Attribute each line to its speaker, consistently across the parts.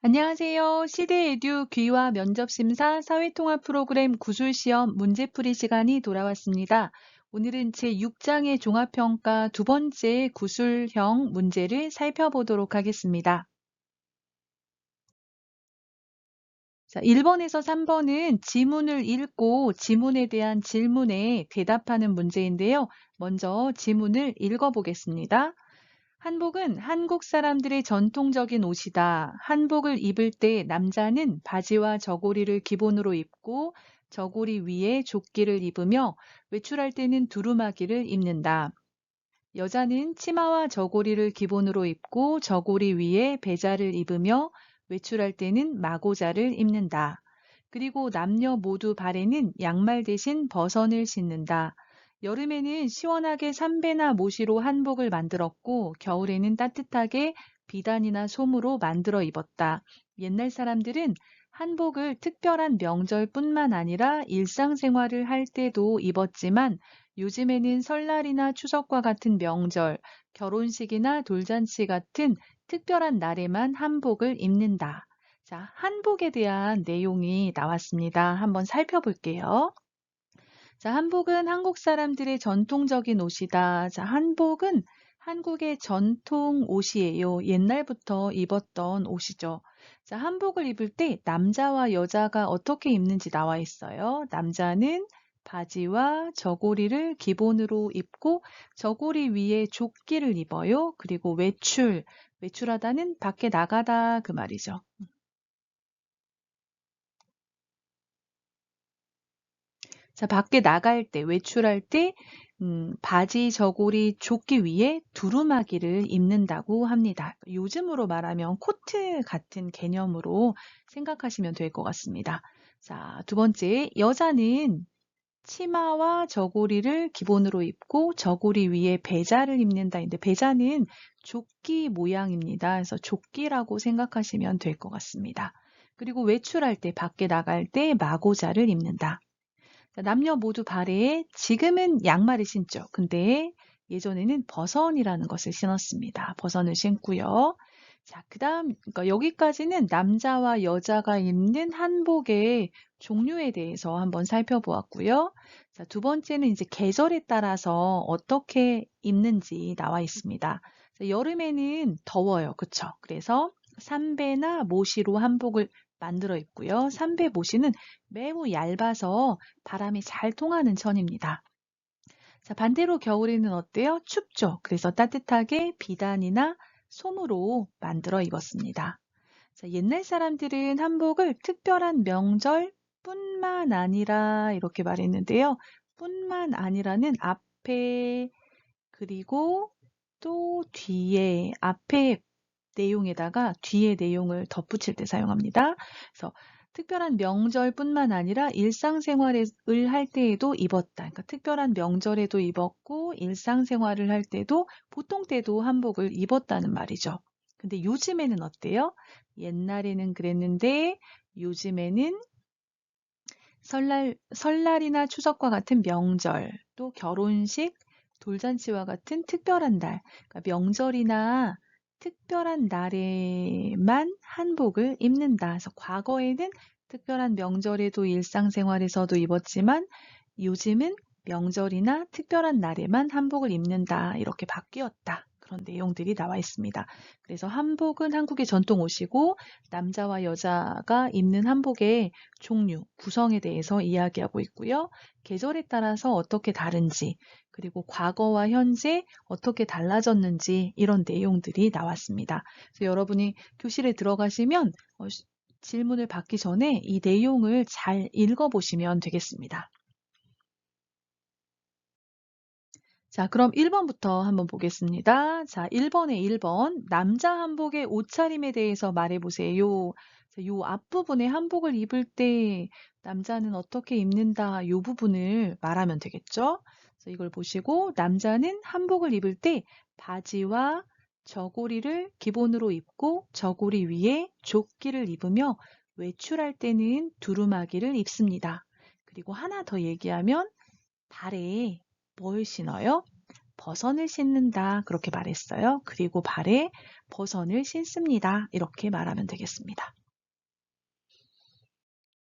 Speaker 1: 안녕하세요. 시대에듀 귀화 면접심사 사회통합 프로그램 구술시험 문제풀이 시간이 돌아왔습니다. 오늘은 제6장의 종합평가 두 번째 구술형 문제를 살펴보도록 하겠습니다. 자, 1번에서 3번은 지문을 읽고 지문에 대한 질문에 대답하는 문제인데요. 먼저 지문을 읽어보겠습니다. 한복은 한국 사람들의 전통적인 옷이다. 한복을 입을 때 남자는 바지와 저고리를 기본으로 입고 저고리 위에 조끼를 입으며 외출할 때는 두루마기를 입는다. 여자는 치마와 저고리를 기본으로 입고 저고리 위에 배자를 입으며 외출할 때는 마고자를 입는다. 그리고 남녀 모두 발에는 양말 대신 버선을 신는다. 여름에는 시원하게 삼배나 모시로 한복을 만들었고 겨울에는 따뜻하게 비단이나 솜으로 만들어 입었다. 옛날 사람들은 한복을 특별한 명절뿐만 아니라 일상생활을 할 때도 입었지만 요즘에는 설날이나 추석과 같은 명절, 결혼식이나 돌잔치 같은 특별한 날에만 한복을 입는다. 자, 한복에 대한 내용이 나왔습니다. 한번 살펴볼게요. 자, 한복은 한국 사람들의 전통적인 옷이다. 자, 한복은 한국의 전통 옷이에요. 옛날부터 입었던 옷이죠. 자, 한복을 입을 때 남자와 여자가 어떻게 입는지 나와 있어요. 남자는 바지와 저고리를 기본으로 입고 저고리 위에 조끼를 입어요. 그리고 외출하다는 밖에 나가다 그 말이죠. 자, 밖에 나갈 때, 외출할 때, 바지, 저고리, 조끼 위에 두루마기를 입는다고 합니다. 요즘으로 말하면 코트 같은 개념으로 생각하시면 될 것 같습니다. 자, 두 번째, 여자는 치마와 저고리를 기본으로 입고 저고리 위에 배자를 입는다인데 배자는 조끼 모양입니다. 그래서 조끼라고 생각하시면 될 것 같습니다. 그리고 외출할 때, 밖에 나갈 때 마고자를 입는다. 남녀 모두 발에 지금은 양말을 신죠. 근데 예전에는 버선이라는 것을 신었습니다. 버선을 신고요. 자, 그다음 그러니까 여기까지는 남자와 여자가 입는 한복의 종류에 대해서 한번 살펴보았고요. 자, 두 번째는 이제 계절에 따라서 어떻게 입는지 나와 있습니다. 자, 여름에는 더워요. 그쵸? 그래서 삼배나 모시로 한복을 만들어 입고요. 삼배 모시는 매우 얇아서 바람이 잘 통하는 천입니다. 자, 반대로 겨울에는 어때요? 춥죠. 그래서 따뜻하게 비단이나 솜으로 만들어 입었습니다. 자, 옛날 사람들은 한복을 특별한 명절 뿐만 아니라 이렇게 말했는데요. 뿐만 아니라는 앞에 그리고 또 뒤에 앞에 내용에다가 뒤에 내용을 덧붙일 때 사용합니다. 그래서 특별한 명절뿐만 아니라 일상생활을 할 때에도 입었다. 그러니까 특별한 명절에도 입었고 일상생활을 할 때도 보통 때도 한복을 입었다는 말이죠. 근데 요즘에는 어때요? 옛날에는 그랬는데 요즘에는 설날이나 추석과 같은 명절, 또 결혼식, 돌잔치와 같은 특별한 날, 그러니까 명절이나 특별한 날에만 한복을 입는다. 그래서 과거에는 특별한 명절에도 일상생활에서도 입었지만 요즘은 명절이나 특별한 날에만 한복을 입는다. 이렇게 바뀌었다. 그런 내용들이 나와 있습니다. 그래서 한복은 한국의 전통 옷이고 남자와 여자가 입는 한복의 종류, 구성에 대해서 이야기하고 있고요. 계절에 따라서 어떻게 다른지, 그리고 과거와 현재 어떻게 달라졌는지 이런 내용들이 나왔습니다. 그래서 여러분이 교실에 들어가시면 질문을 받기 전에 이 내용을 잘 읽어보시면 되겠습니다. 자, 그럼 1번부터 한번 보겠습니다. 자, 1번에 1번. 남자 한복의 옷차림에 대해서 말해보세요. 자, 요 앞부분에 한복을 입을 때 남자는 어떻게 입는다. 요 부분을 말하면 되겠죠? 그래서 이걸 보시고 남자는 한복을 입을 때 바지와 저고리를 기본으로 입고 저고리 위에 조끼를 입으며 외출할 때는 두루마기를 입습니다. 그리고 하나 더 얘기하면 발에 뭘 신어요? 버선을 신는다. 그렇게 말했어요. 그리고 발에 버선을 신습니다. 이렇게 말하면 되겠습니다.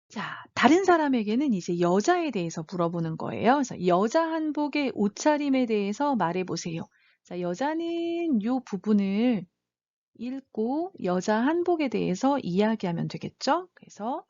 Speaker 1: 자, 다른 사람에게는 이제 여자에 대해서 물어보는 거예요. 그래서 여자 한복의 옷차림에 대해서 말해보세요. 자, 여자는 요 부분을 읽고 여자 한복에 대해서 이야기하면 되겠죠? 그래서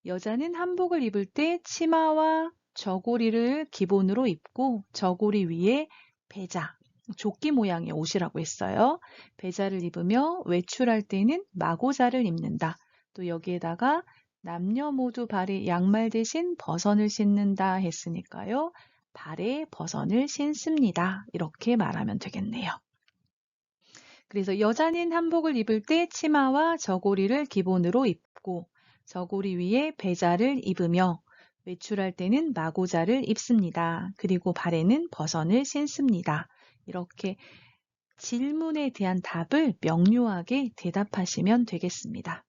Speaker 1: 여자는 한복을 입을 때 치마와 저고리를 기본으로 입고 저고리 위에 배자, 조끼 모양의 옷이라고 했어요. 배자를 입으며 외출할 때는 마고자를 입는다. 또 여기에다가 남녀 모두 발에 양말 대신 버선을 신는다 했으니까요. 발에 버선을 신습니다. 이렇게 말하면 되겠네요. 그래서 여자는 한복을 입을 때 치마와 저고리를 기본으로 입고 저고리 위에 배자를 입으며 외출할 때는 마고자를 입습니다. 그리고 발에는 버선을 신습니다. 이렇게 질문에 대한 답을 명료하게 대답하시면 되겠습니다.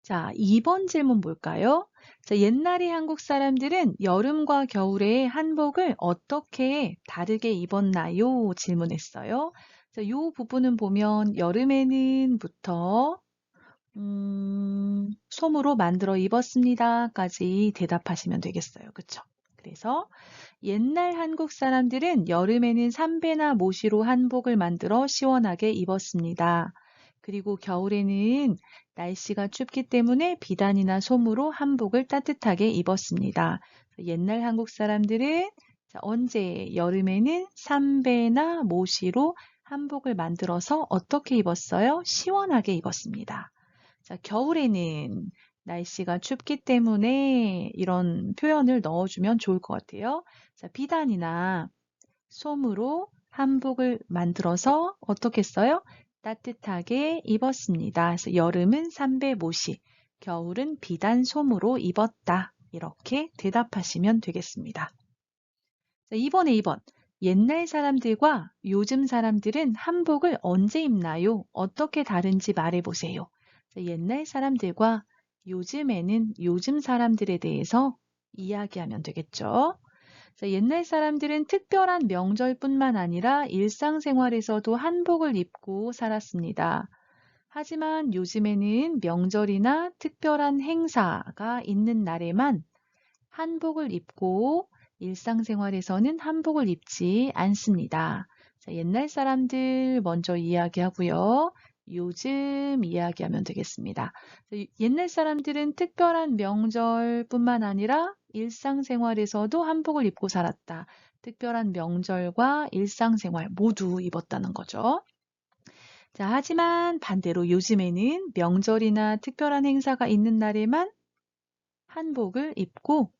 Speaker 1: 자, 2번 질문 볼까요? 자, 옛날에 한국 사람들은 여름과 겨울에 한복을 어떻게 다르게 입었나요? 질문했어요. 자, 이 부분은 보면 여름에는부터 솜으로 만들어 입었습니다까지 대답하시면 되겠어요. 그쵸? 그래서 옛날 한국 사람들은 여름에는 삼배나 모시로 한복을 만들어 시원하게 입었습니다. 그리고 겨울에는 날씨가 춥기 때문에 비단이나 솜으로 한복을 따뜻하게 입었습니다. 옛날 한국 사람들은 언제 여름에는 삼배나 모시로 한복을 만들어서 어떻게 입었어요? 시원하게 입었습니다. 자, 겨울에는 날씨가 춥기 때문에 이런 표현을 넣어주면 좋을 것 같아요. 자, 비단이나 솜으로 한복을 만들어서 어떻게 했어요? 따뜻하게 입었습니다. 그래서 여름은 삼배모시, 겨울은 비단 솜으로 입었다. 이렇게 대답하시면 되겠습니다. 자, 2번. 옛날 사람들과 요즘 사람들은 한복을 언제 입나요? 어떻게 다른지 말해보세요. 자, 옛날 사람들과 요즘 사람들에 대해서 이야기하면 되겠죠. 자, 옛날 사람들은 특별한 명절뿐만 아니라 일상생활에서도 한복을 입고 살았습니다. 하지만 요즘에는 명절이나 특별한 행사가 있는 날에만 한복을 입고 일상생활에서는 한복을 입지 않습니다. 자, 옛날 사람들 먼저 이야기하고요. 요즘 이야기하면 되겠습니다. 옛날 사람들은 특별한 명절뿐만 아니라 일상생활에서도 한복을 입고 살았다. 특별한 명절과 일상생활 모두 입었다는 거죠. 자, 하지만 반대로 요즘에는 명절이나 특별한 행사가 있는 날에만 한복을 입고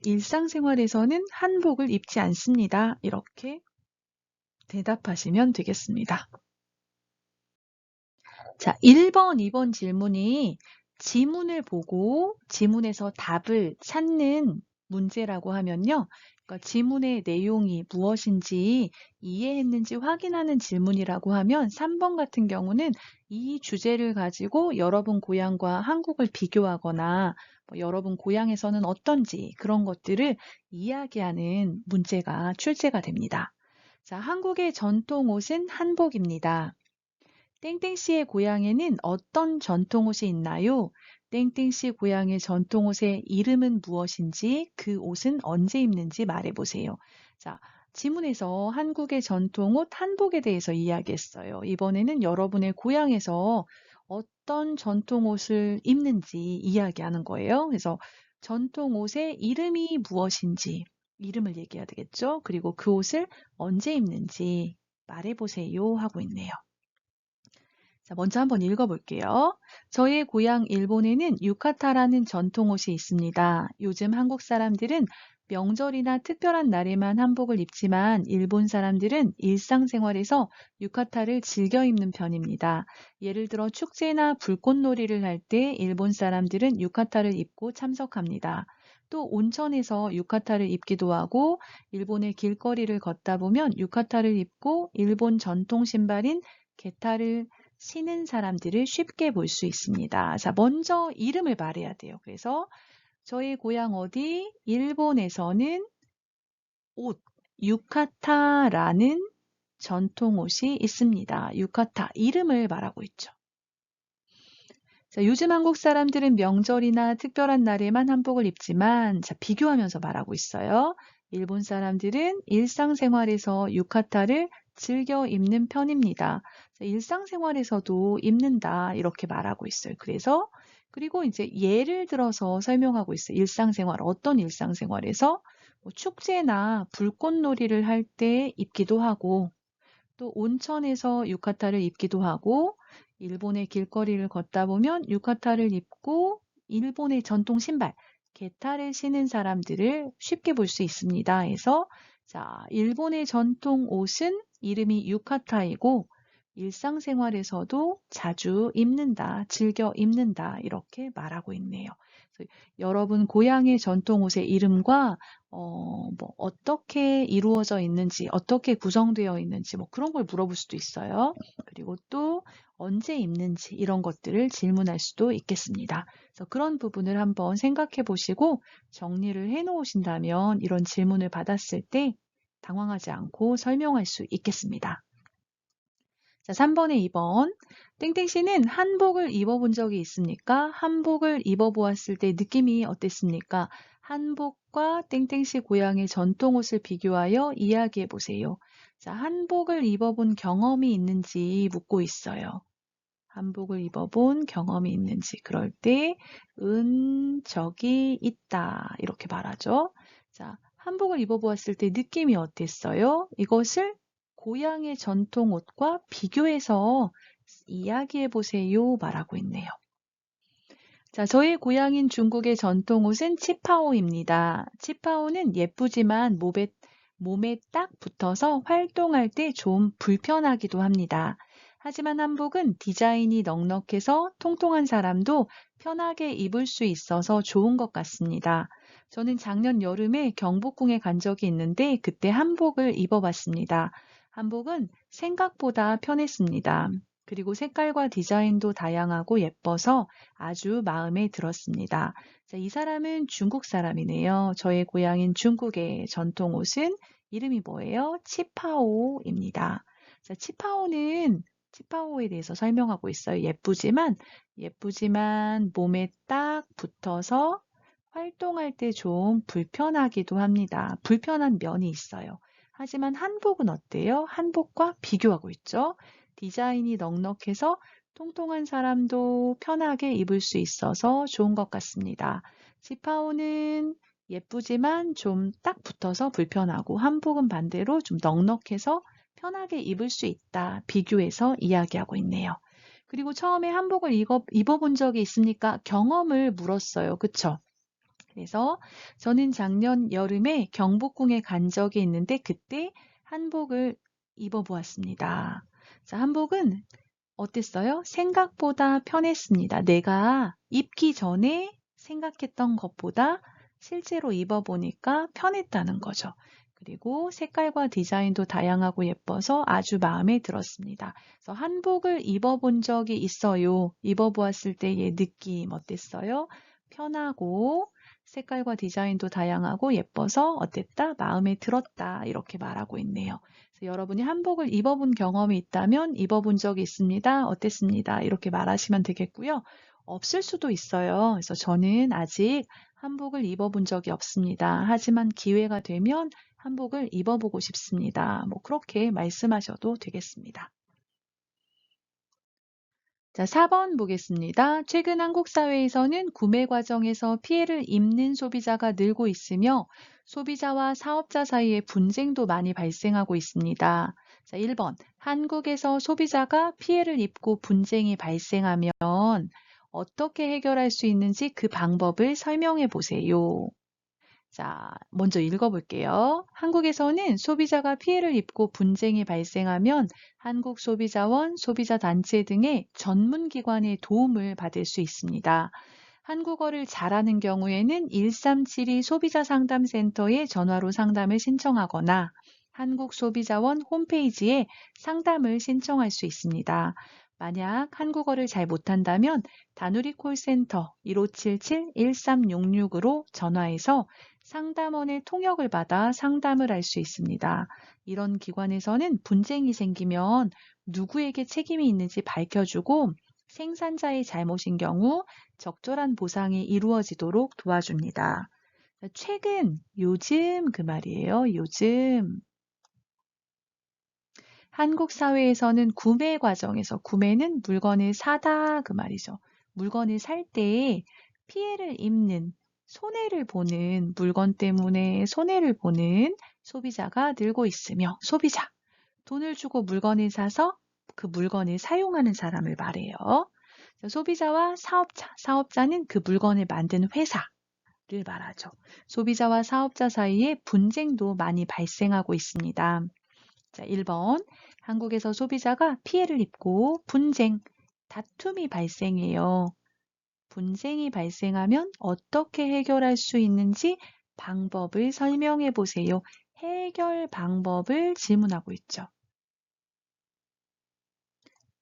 Speaker 1: 일상생활에서는 한복을 입지 않습니다. 이렇게 대답하시면 되겠습니다. 자, 1번, 2번 질문이 지문을 보고 지문에서 답을 찾는 문제라고 하면요. 그러니까 지문의 내용이 무엇인지 이해했는지 확인하는 질문이라고 하면 3번 같은 경우는 이 주제를 가지고 여러분 고향과 한국을 비교하거나 여러분 고향에서는 어떤지 그런 것들을 이야기하는 문제가 출제가 됩니다. 자, 한국의 전통 옷은 한복입니다. 땡땡씨의 고향에는 어떤 전통옷이 있나요? 땡땡씨 고향의 전통옷의 이름은 무엇인지 그 옷은 언제 입는지 말해보세요. 자, 지문에서 한국의 전통옷 한복에 대해서 이야기했어요. 이번에는 여러분의 고향에서 어떤 전통옷을 입는지 이야기하는 거예요. 그래서 전통옷의 이름이 무엇인지 이름을 얘기해야 되겠죠. 그리고 그 옷을 언제 입는지 말해보세요 하고 있네요. 자, 먼저 한번 읽어볼게요. 저의 고향 일본에는 유카타라는 전통옷이 있습니다. 요즘 한국 사람들은 명절이나 특별한 날에만 한복을 입지만 일본 사람들은 일상생활에서 유카타를 즐겨 입는 편입니다. 예를 들어 축제나 불꽃놀이를 할 때 일본 사람들은 유카타를 입고 참석합니다. 또 온천에서 유카타를 입기도 하고 일본의 길거리를 걷다 보면 유카타를 입고 일본 전통 신발인 게타를 신은 사람들을 쉽게 볼 수 있습니다. 자, 먼저 이름을 말해야 돼요. 그래서 저희 고향 어디? 일본에서는 옷, 유카타라는 전통 옷이 있습니다. 유카타, 이름을 말하고 있죠. 자, 요즘 한국 사람들은 명절이나 특별한 날에만 한복을 입지만, 자, 비교하면서 말하고 있어요. 일본 사람들은 일상생활에서 유카타를 즐겨 입는 편입니다. 자, 일상생활에서도 입는다, 이렇게 말하고 있어요. 그리고 이제 예를 들어서 설명하고 있어요. 일상생활, 어떤 일상생활에서? 뭐 축제나 불꽃놀이를 할 때 입기도 하고, 또 온천에서 유카타를 입기도 하고, 일본의 길거리를 걷다 보면 유카타를 입고 일본의 전통 신발, 게타를 신은 사람들을 쉽게 볼 수 있습니다. 해서 자, 일본의 전통 옷은 이름이 유카타이고 일상생활에서도 자주 입는다, 즐겨 입는다 이렇게 말하고 있네요. 그래서 여러분 고향의 전통 옷의 이름과 뭐 어떻게 이루어져 있는지, 어떻게 구성되어 있는지 뭐 그런 걸 물어볼 수도 있어요. 그리고 또 언제 입는지 이런 것들을 질문할 수도 있겠습니다. 그래서 그런 부분을 한번 생각해 보시고 정리를 해 놓으신다면 이런 질문을 받았을 때 당황하지 않고 설명할 수 있겠습니다. 자, 3번에 2번. 땡땡 씨는 한복을 입어본 적이 있습니까? 한복을 입어보았을 때 느낌이 어땠습니까? 한복과 땡땡 씨 고향의 전통 옷을 비교하여 이야기해 보세요. 자, 한복을 입어본 경험이 있는지 묻고 있어요. 한복을 입어본 경험이 있는지. 그럴 때, 적이 있다. 이렇게 말하죠. 자, 한복을 입어보았을 때 느낌이 어땠어요? 이것을 고향의 전통 옷과 비교해서 이야기해 보세요. 말하고 있네요. 자, 저의 고향인 중국의 전통 옷은 치파오입니다. 치파오는 예쁘지만 몸에 딱 붙어서 활동할 때 좀 불편하기도 합니다. 하지만 한복은 디자인이 넉넉해서 통통한 사람도 편하게 입을 수 있어서 좋은 것 같습니다. 저는 작년 여름에 경복궁에 간 적이 있는데 그때 한복을 입어봤습니다. 한복은 생각보다 편했습니다. 그리고 색깔과 디자인도 다양하고 예뻐서 아주 마음에 들었습니다. 자, 이 사람은 중국 사람이네요. 저의 고향인 중국의 전통 옷은 이름이 뭐예요? 치파오입니다. 자, 치파오에 대해서 설명하고 있어요. 예쁘지만 몸에 딱 붙어서 활동할 때 좀 불편하기도 합니다. 불편한 면이 있어요. 하지만 한복은 어때요? 한복과 비교하고 있죠. 디자인이 넉넉해서 통통한 사람도 편하게 입을 수 있어서 좋은 것 같습니다. 지파오는 예쁘지만 좀 딱 붙어서 불편하고 한복은 반대로 좀 넉넉해서 편하게 입을 수 있다. 비교해서 이야기하고 있네요. 그리고 처음에 한복을 입어본 적이 있습니까? 경험을 물었어요. 그쵸? 그래서 저는 작년 여름에 경복궁에 간 적이 있는데 그때 한복을 입어보았습니다. 자, 한복은 어땠어요? 생각보다 편했습니다. 내가 입기 전에 생각했던 것보다 실제로 입어보니까 편했다는 거죠. 그리고 색깔과 디자인도 다양하고 예뻐서 아주 마음에 들었습니다. 그래서 한복을 입어본 적이 있어요. 입어보았을 때의 느낌 어땠어요? 편하고 색깔과 디자인도 다양하고 예뻐서 어땠다? 마음에 들었다. 이렇게 말하고 있네요. 그래서 여러분이 한복을 입어본 경험이 있다면 입어본 적이 있습니다. 어땠습니다. 이렇게 말하시면 되겠고요. 없을 수도 있어요. 그래서 저는 아직 한복을 입어본 적이 없습니다. 하지만 기회가 되면 한복을 입어보고 싶습니다. 뭐 그렇게 말씀하셔도 되겠습니다. 자, 4번 보겠습니다. 최근 한국 사회에서는 구매 과정에서 피해를 입는 소비자가 늘고 있으며 소비자와 사업자 사이에 분쟁도 많이 발생하고 있습니다. 자, 1번. 한국에서 소비자가 피해를 입고 분쟁이 발생하면 어떻게 해결할 수 있는지 그 방법을 설명해 보세요. 자, 먼저 읽어볼게요. 한국에서는 소비자가 피해를 입고 분쟁이 발생하면 한국소비자원, 소비자단체 등의 전문기관의 도움을 받을 수 있습니다. 한국어를 잘하는 경우에는 1372 소비자상담센터에 전화로 상담을 신청하거나 한국소비자원 홈페이지에 상담을 신청할 수 있습니다. 만약 한국어를 잘 못한다면 다누리 콜센터 1577-1366으로 전화해서 상담원의 통역을 받아 상담을 할 수 있습니다. 이런 기관에서는 분쟁이 생기면 누구에게 책임이 있는지 밝혀주고 생산자의 잘못인 경우 적절한 보상이 이루어지도록 도와줍니다. 최근, 요즘 그 말이에요. 요즘. 한국 사회에서는 구매 과정에서 구매는 물건을 사다 그 말이죠. 물건을 살 때 피해를 입는, 손해를 보는 물건 때문에 손해를 보는 소비자가 늘고 있으며 소비자, 돈을 주고 물건을 사서 그 물건을 사용하는 사람을 말해요. 소비자와 사업자, 사업자는 그 물건을 만든 회사를 말하죠. 소비자와 사업자 사이에 분쟁도 많이 발생하고 있습니다. 자, 1번. 한국에서 소비자가 피해를 입고 분쟁, 다툼이 발생해요. 분쟁이 발생하면 어떻게 해결할 수 있는지 방법을 설명해 보세요. 해결 방법을 질문하고 있죠.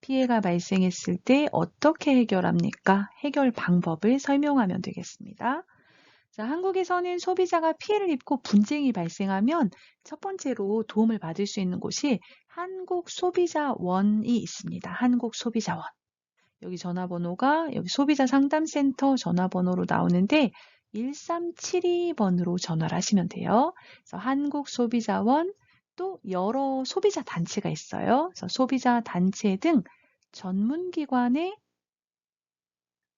Speaker 1: 피해가 발생했을 때 어떻게 해결합니까? 해결 방법을 설명하면 되겠습니다. 자, 한국에서는 소비자가 피해를 입고 분쟁이 발생하면 첫 번째로 도움을 받을 수 있는 곳이 한국소비자원이 있습니다. 한국소비자원. 여기 전화번호가 여기 소비자상담센터 전화번호로 나오는데 1372번으로 전화를 하시면 돼요. 그래서 한국소비자원 또 여러 소비자 단체가 있어요. 그래서 소비자 단체 등 전문기관의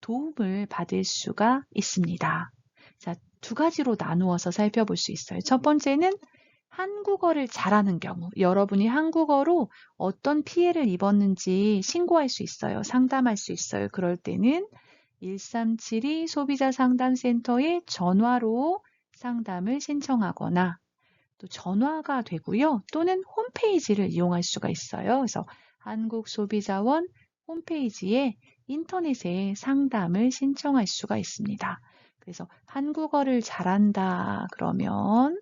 Speaker 1: 도움을 받을 수가 있습니다. 자, 두 가지로 나누어서 살펴볼 수 있어요. 첫 번째는 한국어를 잘하는 경우, 여러분이 한국어로 어떤 피해를 입었는지 신고할 수 있어요. 상담할 수 있어요. 그럴 때는 1372 소비자상담센터에 전화로 상담을 신청하거나 또 전화가 되고요. 또는 홈페이지를 이용할 수가 있어요. 그래서 한국소비자원 홈페이지에 인터넷에 상담을 신청할 수가 있습니다. 그래서 한국어를 잘한다 그러면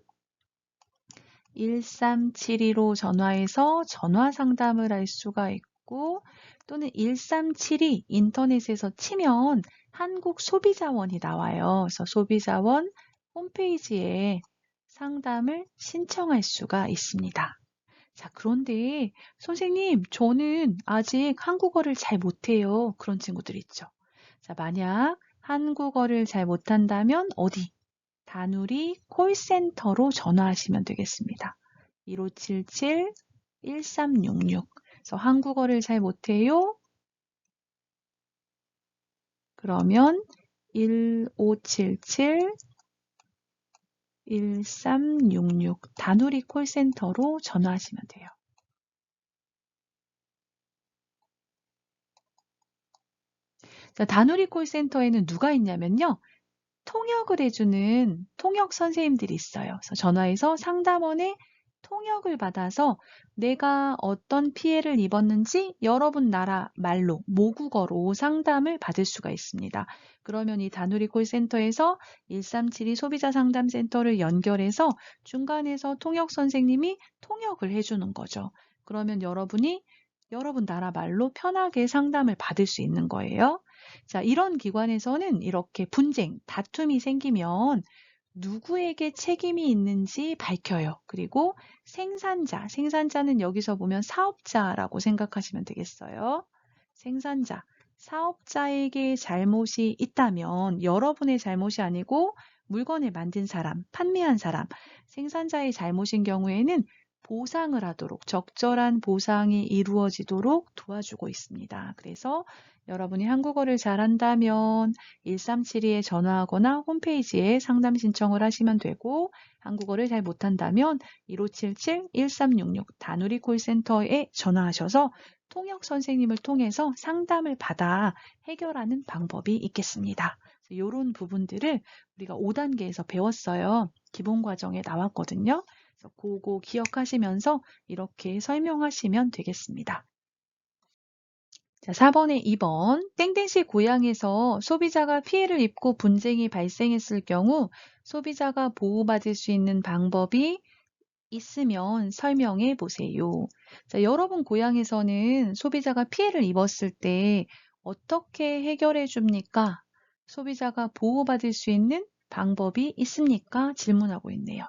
Speaker 1: 1372로 전화해서 전화 상담을 할 수가 있고 또는 1372 인터넷에서 치면 한국소비자원이 나와요. 그래서 소비자원 홈페이지에 상담을 신청할 수가 있습니다. 자, 그런데 선생님, 저는 아직 한국어를 잘 못해요. 그런 친구들 있죠. 자, 만약 한국어를 잘 못한다면 어디? 다누리 콜센터로 전화하시면 되겠습니다. 1577-1366. 그래서 한국어를 잘 못해요. 그러면 1577 1366 다누리 콜센터로 전화하시면 돼요. 자, 다누리 콜센터에는 누가 있냐면요. 통역을 해주는 통역 선생님들이 있어요. 그래서 전화해서 상담원의 통역을 받아서 내가 어떤 피해를 입었는지 여러분 나라 말로, 모국어로 상담을 받을 수가 있습니다. 그러면 이 다누리 콜센터에서 1372 소비자 상담센터를 연결해서 중간에서 통역 선생님이 통역을 해주는 거죠. 그러면 여러분이 여러분 나라 말로 편하게 상담을 받을 수 있는 거예요. 자, 이런 기관에서는 이렇게 분쟁, 다툼이 생기면 누구에게 책임이 있는지 밝혀요. 그리고 생산자는 여기서 보면 사업자라고 생각하시면 되겠어요. 생산자, 사업자에게 잘못이 있다면 여러분의 잘못이 아니고 물건을 만든 사람, 판매한 사람, 생산자의 잘못인 경우에는 보상을 하도록 적절한 보상이 이루어지도록 도와주고 있습니다. 그래서 여러분이 한국어를 잘한다면 1372에 전화하거나 홈페이지에 상담 신청을 하시면 되고 한국어를 잘 못한다면 1577-1366 다누리 콜센터에 전화하셔서 통역 선생님을 통해서 상담을 받아 해결하는 방법이 있겠습니다. 이런 부분들을 우리가 5단계에서 배웠어요. 기본 과정에 나왔거든요. 그래서 그거 기억하시면서 이렇게 설명하시면 되겠습니다. 자, 4번에 2번. 땡땡씨 고향에서 소비자가 피해를 입고 분쟁이 발생했을 경우 소비자가 보호받을 수 있는 방법이 있으면 설명해 보세요. 자, 여러분 고향에서는 소비자가 피해를 입었을 때 어떻게 해결해 줍니까? 소비자가 보호받을 수 있는 방법이 있습니까? 질문하고 있네요.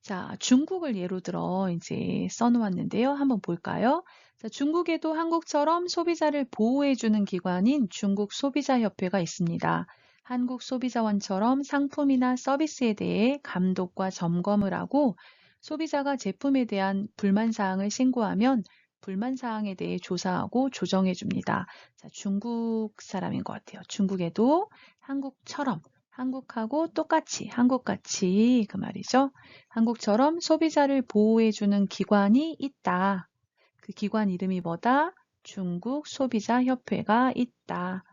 Speaker 1: 자, 중국을 예로 들어 이제 써놓았는데요. 한번 볼까요? 자, 중국에도 한국처럼 소비자를 보호해주는 기관인 중국 소비자협회가 있습니다. 한국 소비자원처럼 상품이나 서비스에 대해 감독과 점검을 하고 소비자가 제품에 대한 불만사항을 신고하면 불만사항에 대해 조사하고 조정해 줍니다. 자, 중국 사람인 것 같아요. 중국에도 한국처럼 한국하고 똑같이 한국같이 그 말이죠. 한국처럼 소비자를 보호해주는 기관이 있다. 그 기관 이름이 뭐다? 중국 소비자협회가 있다.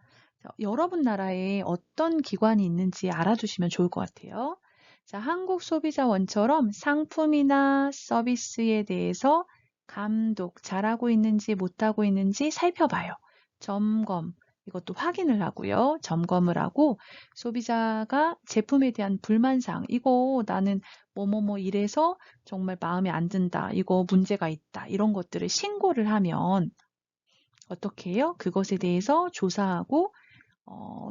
Speaker 1: 여러분 나라에 어떤 기관이 있는지 알아두시면 좋을 것 같아요. 자, 한국 소비자원처럼 상품이나 서비스에 대해서 감독, 잘하고 있는지 못하고 있는지 살펴봐요. 점검, 이것도 확인을 하고요. 점검을 하고 소비자가 제품에 대한 불만사항, 이거 나는 뭐뭐뭐 이래서 정말 마음에 안 든다, 이거 문제가 있다, 이런 것들을 신고를 하면 어떻게 해요? 그것에 대해서 조사하고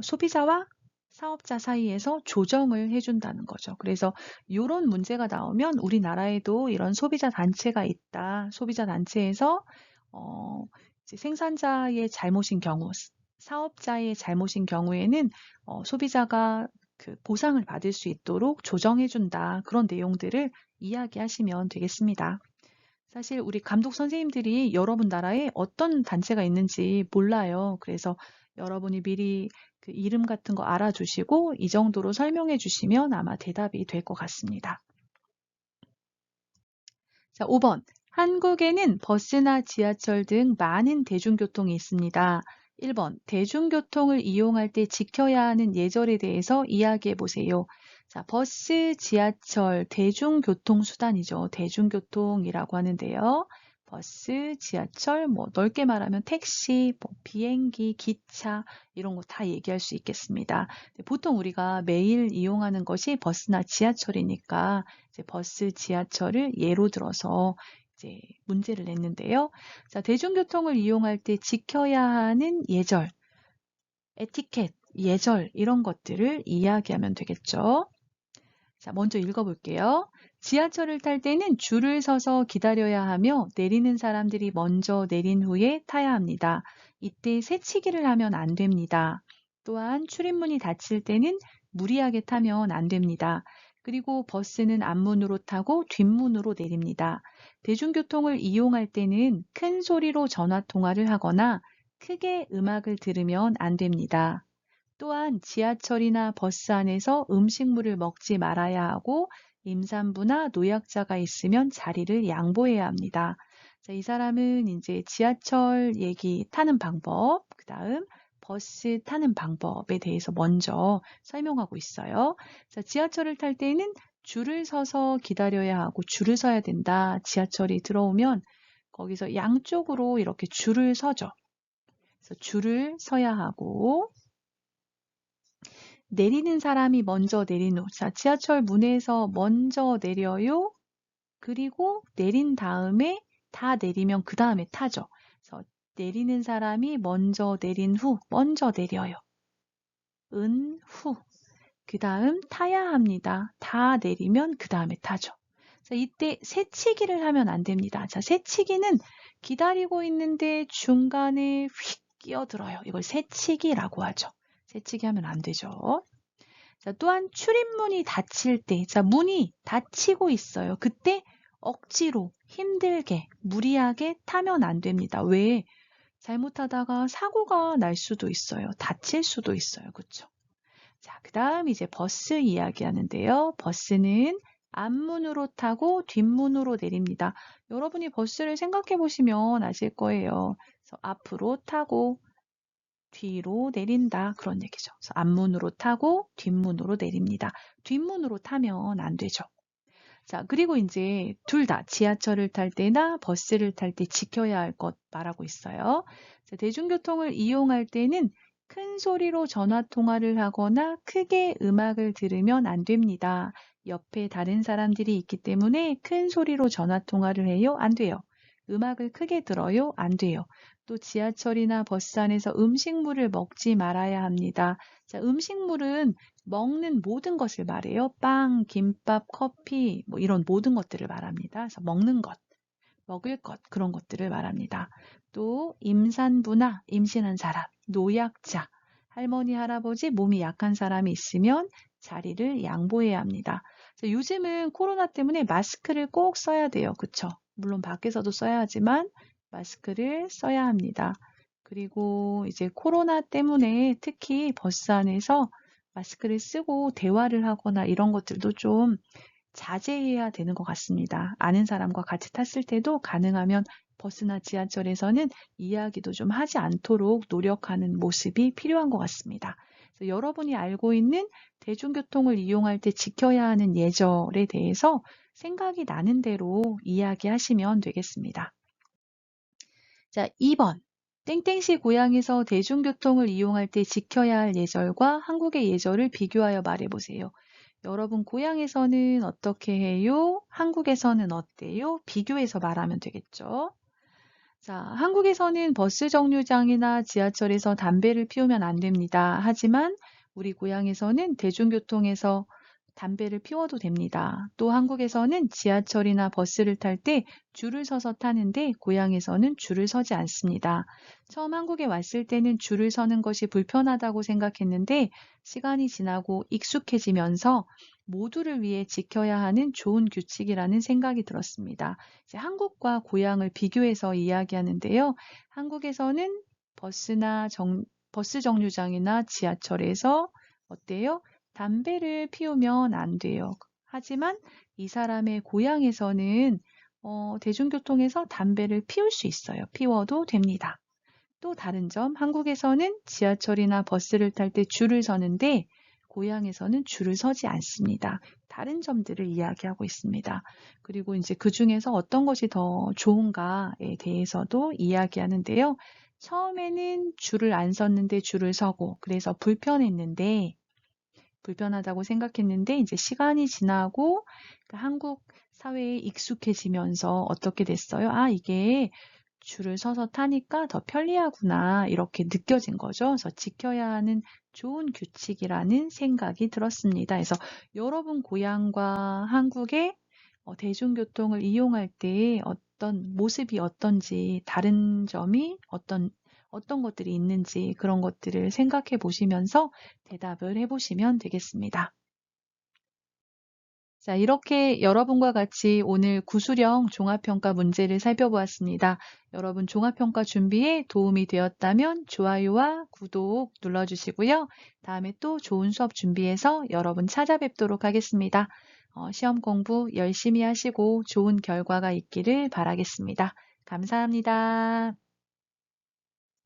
Speaker 1: 소비자와 사업자 사이에서 조정을 해준다는 거죠. 그래서 이런 문제가 나오면 우리나라에도 이런 소비자 단체가 있다. 소비자 단체에서 이제 생산자의 잘못인 경우, 사업자의 잘못인 경우에는 소비자가 그 보상을 받을 수 있도록 조정해준다. 그런 내용들을 이야기하시면 되겠습니다. 사실 우리 감독 선생님들이 여러분 나라에 어떤 단체가 있는지 몰라요. 그래서 여러분이 미리 그 이름 같은 거 알아주시고 이 정도로 설명해 주시면 아마 대답이 될 것 같습니다. 자, 5번. 한국에는 버스나 지하철 등 많은 대중교통이 있습니다. 1번. 대중교통을 이용할 때 지켜야 하는 예절에 대해서 이야기해 보세요. 자, 버스, 지하철, 대중교통수단이죠. 대중교통이라고 하는데요. 버스, 지하철, 뭐 넓게 말하면 택시, 뭐 비행기, 기차 이런 거 다 얘기할 수 있겠습니다. 보통 우리가 매일 이용하는 것이 버스나 지하철이니까 이제 버스, 지하철을 예로 들어서 이제 문제를 냈는데요. 자, 대중교통을 이용할 때 지켜야 하는 예절, 에티켓, 예절 이런 것들을 이야기하면 되겠죠. 자, 먼저 읽어볼게요. 지하철을 탈 때는 줄을 서서 기다려야 하며 내리는 사람들이 먼저 내린 후에 타야 합니다. 이때 새치기를 하면 안 됩니다. 또한 출입문이 닫힐 때는 무리하게 타면 안 됩니다. 그리고 버스는 앞문으로 타고 뒷문으로 내립니다. 대중교통을 이용할 때는 큰 소리로 전화 통화를 하거나 크게 음악을 들으면 안 됩니다. 또한 지하철이나 버스 안에서 음식물을 먹지 말아야 하고 임산부나 노약자가 있으면 자리를 양보해야 합니다. 자, 이 사람은 이제 지하철 얘기 타는 방법, 그 다음 버스 타는 방법에 대해서 먼저 설명하고 있어요. 자, 지하철을 탈 때는 줄을 서서 기다려야 하고 줄을 서야 된다. 지하철이 들어오면 거기서 양쪽으로 이렇게 줄을 서죠. 그래서 줄을 서야 하고 내리는 사람이 먼저 내린 후, 자, 지하철 문에서 먼저 내려요. 그리고 내린 다음에 다 내리면 그 다음에 타죠. 그래서 내리는 사람이 먼저 내린 후, 먼저 내려요. 후. 그 다음 타야 합니다. 다 내리면 그 다음에 타죠. 자, 이때 새치기를 하면 안 됩니다. 자, 새치기는 기다리고 있는데 중간에 휙 끼어들어요. 이걸 새치기라고 하죠. 새치기 하면 안 되죠. 자, 또한 출입문이 닫힐 때, 자, 문이 닫히고 있어요. 그때 억지로 힘들게 무리하게 타면 안 됩니다. 왜? 잘못하다가 사고가 날 수도 있어요. 다칠 수도 있어요. 그렇죠? 자, 그 다음 이제 버스 이야기하는데요. 버스는 앞문으로 타고 뒷문으로 내립니다. 여러분이 버스를 생각해 보시면 아실 거예요. 그래서 앞으로 타고 뒤로 내린다. 그런 얘기죠. 그래서 앞문으로 타고 뒷문으로 내립니다. 뒷문으로 타면 안 되죠. 자, 그리고 이제 둘 다 지하철을 탈 때나 버스를 탈 때 지켜야 할 것 말하고 있어요. 자, 대중교통을 이용할 때는 큰 소리로 전화 통화를 하거나 크게 음악을 들으면 안 됩니다. 옆에 다른 사람들이 있기 때문에 큰 소리로 전화 통화를 해요? 안 돼요. 음악을 크게 들어요? 안 돼요. 또 지하철이나 버스 안에서 음식물을 먹지 말아야 합니다. 자, 음식물은 먹는 모든 것을 말해요. 빵, 김밥, 커피, 뭐 이런 모든 것들을 말합니다. 그래서 먹는 것, 먹을 것, 그런 것들을 말합니다. 또 임산부나 임신한 사람, 노약자, 할머니, 할아버지, 몸이 약한 사람이 있으면 자리를 양보해야 합니다. 그래서 요즘은 코로나 때문에 마스크를 꼭 써야 돼요. 그쵸? 물론 밖에서도 써야 하지만 마스크를 써야 합니다. 그리고 이제 코로나 때문에 특히 버스 안에서 마스크를 쓰고 대화를 하거나 이런 것들도 좀 자제해야 되는 것 같습니다. 아는 사람과 같이 탔을 때도 가능하면 버스나 지하철에서는 이야기도 좀 하지 않도록 노력하는 모습이 필요한 것 같습니다. 그래서 여러분이 알고 있는 대중교통을 이용할 때 지켜야 하는 예절에 대해서 생각이 나는 대로 이야기하시면 되겠습니다. 자, 2번. 땡땡시 고향에서 대중교통을 이용할 때 지켜야 할 예절과 한국의 예절을 비교하여 말해보세요. 여러분 고향에서는 어떻게 해요? 한국에서는 어때요? 비교해서 말하면 되겠죠. 자, 한국에서는 버스 정류장이나 지하철에서 담배를 피우면 안 됩니다. 하지만 우리 고향에서는 대중교통에서 담배를 피워도 됩니다. 또 한국에서는 지하철이나 버스를 탈 때 줄을 서서 타는데 고향에서는 줄을 서지 않습니다. 처음 한국에 왔을 때는 줄을 서는 것이 불편하다고 생각했는데 시간이 지나고 익숙해지면서 모두를 위해 지켜야 하는 좋은 규칙이라는 생각이 들었습니다. 이제 한국과 고향을 비교해서 이야기하는데요. 한국에서는 버스 정류장이나 지하철에서 어때요? 담배를 피우면 안 돼요. 하지만 이 사람의 고향에서는 대중교통에서 담배를 피울 수 있어요. 피워도 됩니다. 또 다른 점, 한국에서는 지하철이나 버스를 탈 때 줄을 서는데 고향에서는 줄을 서지 않습니다. 다른 점들을 이야기하고 있습니다. 그리고 이제 그 중에서 어떤 것이 더 좋은가에 대해서도 이야기하는데요. 처음에는 줄을 안 섰는데 줄을 서고 그래서 불편하다고 생각했는데 이제 시간이 지나고 한국 사회에 익숙해지면서 어떻게 됐어요? 아, 이게 줄을 서서 타니까 더 편리하구나 이렇게 느껴진 거죠. 그래서 지켜야 하는 좋은 규칙이라는 생각이 들었습니다. 그래서 여러분 고향과 한국의 대중교통을 이용할 때 어떤 모습이 어떤지 다른 점이 어떤 것들이 있는지 그런 것들을 생각해 보시면서 대답을 해 보시면 되겠습니다. 자, 이렇게 여러분과 같이 오늘 구수령 종합평가 문제를 살펴보았습니다. 여러분 종합평가 준비에 도움이 되었다면 좋아요와 구독 눌러주시고요. 다음에 또 좋은 수업 준비해서 여러분 찾아뵙도록 하겠습니다. 시험 공부 열심히 하시고 좋은 결과가 있기를 바라겠습니다. 감사합니다.